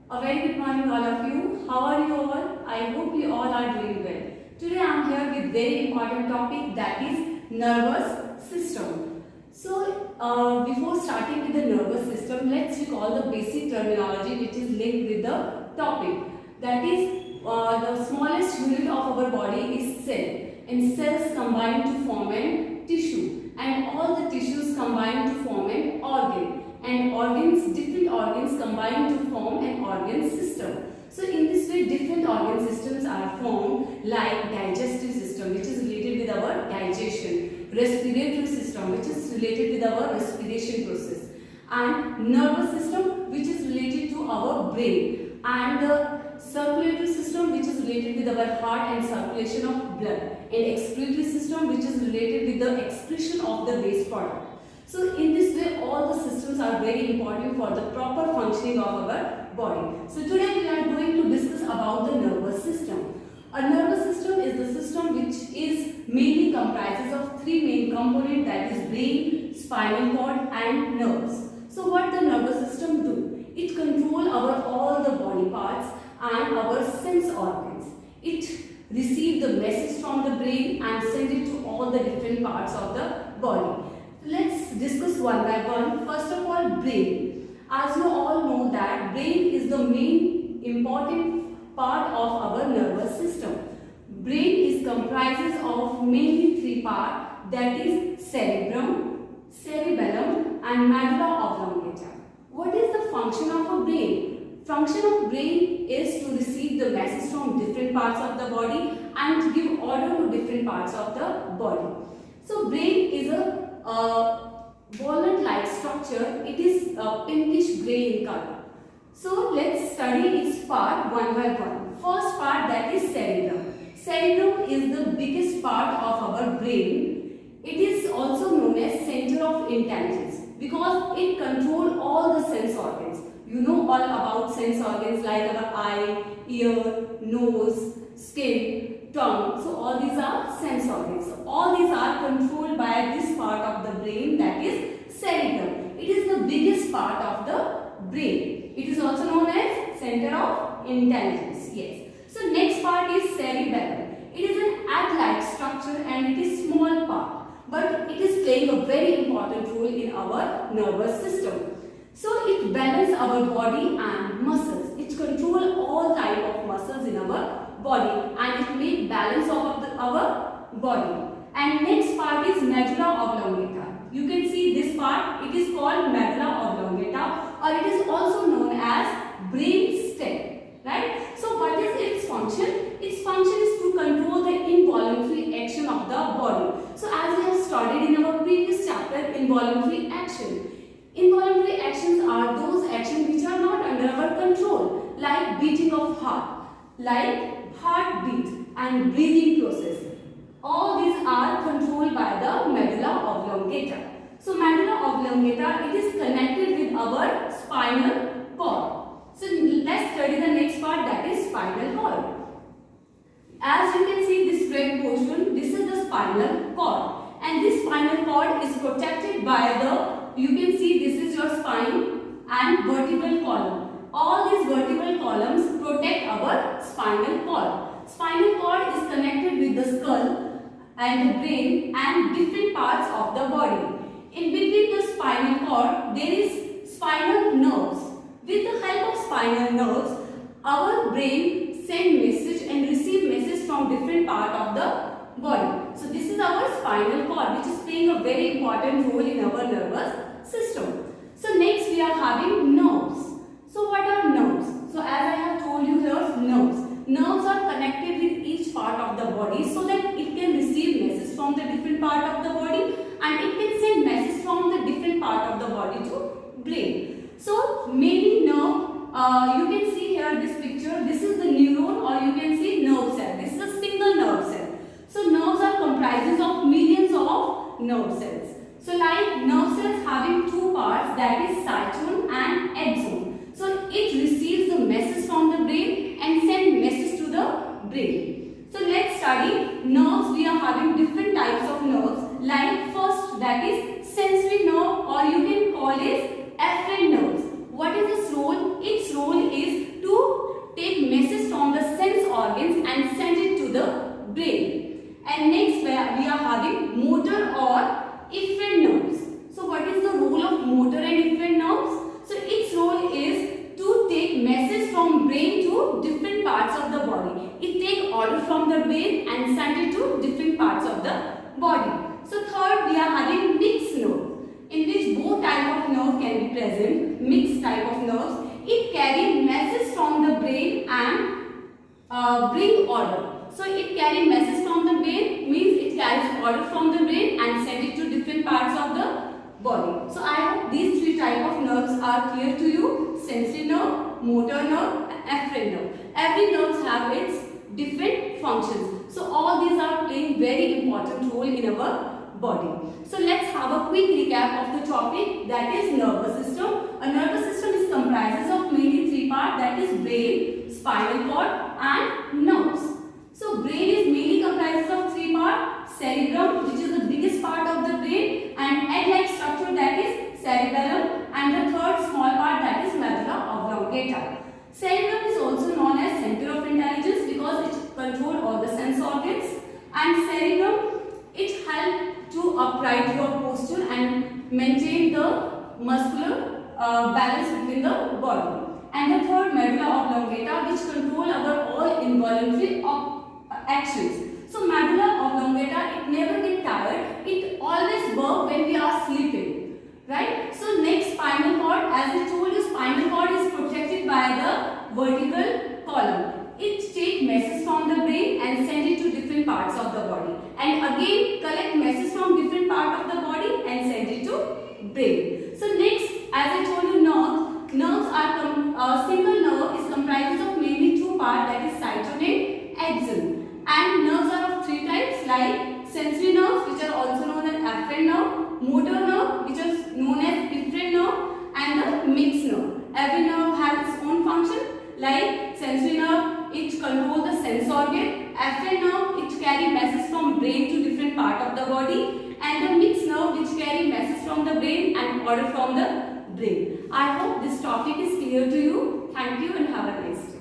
A very good morning all of you. How are you all? I hope you all are doing well. Today I am here with very important topic, that is nervous system. So before starting with the nervous system, let's recall the basic terminology which is linked with the topic. That is the smallest unit of our body is cell, and cells combine to form an tissue, and all the tissues combine to form an organ, and different organs combine to form an organ system. So in this way different organ systems are formed, like digestive system which is related with our digestion, respiratory system which is related with our respiration process, and nervous system which is related to our brain, and the circulatory system which is related with our heart and circulation of blood, and excretory system which is related with the excretion of the waste product. So in this way all the systems are very important for the proper functioning of our body. So today we are going to discuss about the nervous system. A nervous system is the system which is mainly comprises of three main components, that is brain, spinal cord and nerves. So what the nervous system do? It control our all the body parts and our sense organs. It receive the message from the brain and send it to all the different parts of the body. Let's discuss one by one. First of all, brain. As you all know that brain is the main important part of our nervous system. Brain is comprises of mainly three parts, that is cerebrum, cerebellum and medulla oblongata. What is the function of a brain? Function of brain is to receive the message from different parts of the body and to give order to different parts of the body. So brain is a walnut-like structure. It is pinkish grey in color. So let's study its part one by one. First part, that is cerebrum. Cerebrum is the biggest part of our brain. It is also known as center of intelligence because it controls all the sense organs. You know all about sense organs like our eye, ear, nose, skin, tongue. So all these are sense organs. So all these are controlled by this part of the brain, that is cerebrum. It is the biggest part of the brain. It is also known as center of intelligence. Yes. So next part is cerebellum. It is an egg-like structure and it is small part, but it is playing a very important role in our nervous system. So it balances our body and muscles. It controls all type of muscles in our body and it makes balance of our body. And next part is medulla oblongata. You can see this part, it is called medulla oblongata, or it is also known as brain stem, right? So what is its function? Its function is to control the involuntary action of the body. So as we have studied in our previous chapter, involuntary action. Involuntary actions are those actions which are not under our control, like beating of heart, like heartbeat and breathing process. All these are controlled by the medulla oblongata. So medulla oblongata, it is connected with our spinal cord. So let's study the next part, that is spinal cord. As you can see this red portion, this is the spinal cord, and this spinal cord is protected by the, you can see this is your spine and vertebral column. All these vertebral columns protect our spinal cord. Spinal cord is connected with the skull and the brain and different parts of the body. In between the spinal cord, there is spinal nerves. With the help of spinal nerves, our brain send message and receive message from different part of the body. So this is our spinal cord, which is playing a very important role in our nervous system. So next we are having nerves. So what are nerves? So as I have told you here, nerves. Nerves are connected with each part of the body so that it can receive message from the different part of the body and it can send message from the different part of the body to brain. So mainly nerve, you can see here this picture, this is the neuron, or you can see nerve cell. This is a single nerve cell. So nerves are comprises of millions of nerve cells. So like nerve cells having two parts, that is cytosol and axon. So it receives the message from the brain and send message to the brain. So let's study nerves. We are having different types of nerves. Like first, that is sensory nerve, or you can call it afferent nerves. What is its role? Its role is different parts of the body. So third, we are having mixed nerve, in which both type of nerve can be present. Mixed type of nerves. It carries messages from the brain and bring order. So it carries messages from the brain, means it carries order from the brain and send it to different parts of the body. So I hope these three type of nerves are clear to you. Sensory nerve, motor nerve, and afferent nerve. Every nerve have its different functions. So all these are playing very important role in our body. So let's have a quick recap of the topic, that is nervous system. A nervous system is comprises of mainly three parts, that is brain, spinal cord and nerves. So brain is mainly comprises of three parts: cerebrum, which is the biggest part of the brain, and egg-like structure, that is cerebellum, and the third small part, that is medulla oblongata. Cerebrum is also known as center of intelligence because it controls all the sense organs, and cerebrum, it helps to upright your posture and maintain the muscular balance within the body. And the third, medulla oblongata, which control our all involuntary actions. So medulla oblongata, it never get tired. It always work when we are sleeping, right? So next, spinal cord. As I told you, spinal cord is protected by the vertebral column. It take messages from the brain and send it to different parts of the body, and again collect messages from different part of the body and send it to brain. So next, as I told you, nerves are single nerve is comprises of mainly two parts, that is cytone and axon. And nerves are of three types, like sensory nerves, which are also known as afferent nerve, motor nerve, which is known as efferent nerve, and the mixed nerve. Every nerve has its own function. Like sensory nerve, it controls the sense organ. Afferent nerve, it carry messages from brain to different part of the body, and the mixed nerve, which carry messages from the brain and order from the brain. I hope this topic is clear to you. Thank you and have a nice day.